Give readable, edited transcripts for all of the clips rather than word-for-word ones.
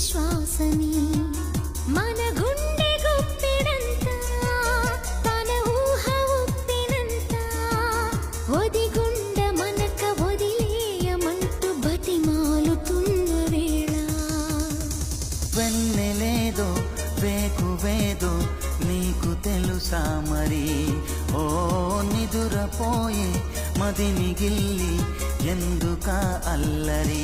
శ్వాసని మన గుండె గుప్పినంత తన ఊహ ఉప్పినంత ఒదిగుండ మనక వదిలేయమంటూ బతిమాలుతున్న వేళ వెన్నెలేదో వేకువేదో నీకు తెలుసా మరి ఓ నిదురపోయే మదిని గిల్లి ఎందుకా అల్లరి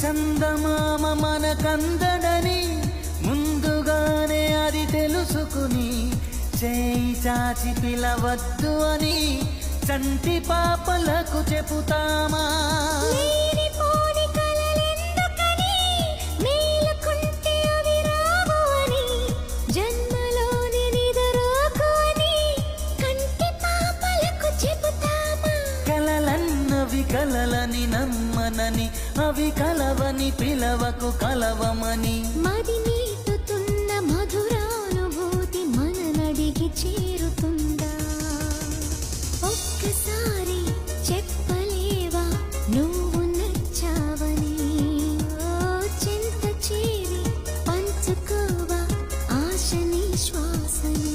చందమామ మనకందడని ముందుగానే అది తెలుసుకుని చేయి చాచి పిలవద్దు అని చంటి పాపలకు చెబుతామా కలలన్నవి కలలని నమ్మనని అవి కలవని పిలవకు కలవమని మది నీటుతున్న మధురానుభూతి మననడిగి చేరుతుందా ఒక్కసారి చెప్పలేవా నువ్వు నచ్చావని చింత చేరి పంచుకోవా ఆశని శ్వాసని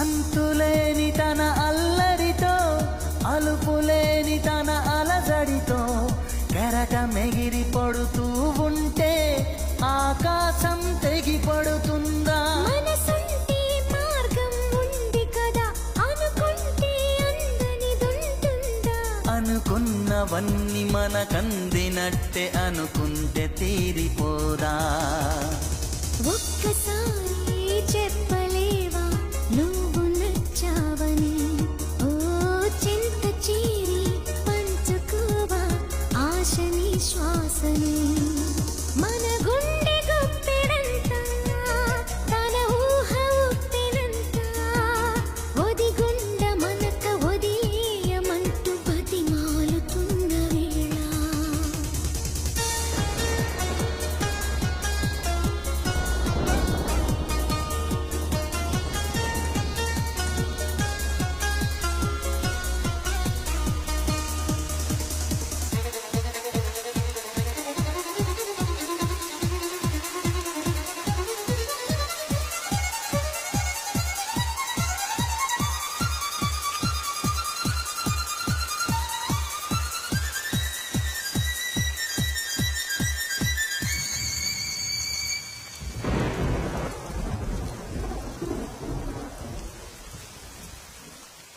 అంతులేని తన అల్లరితో అలుపులేని తన అలజడితో కెరటం ఎగిరి పడుతూ ఉంటే ఆకాశం తెగి పడుతుందా మనసుంటే మార్గం ఉంది కదా అనుకుంటే అందనిదుంటుందా అనుకున్నవన్నీ మనకందినట్టే అనుకుంటే తీరిపోదా ఒక్కసారి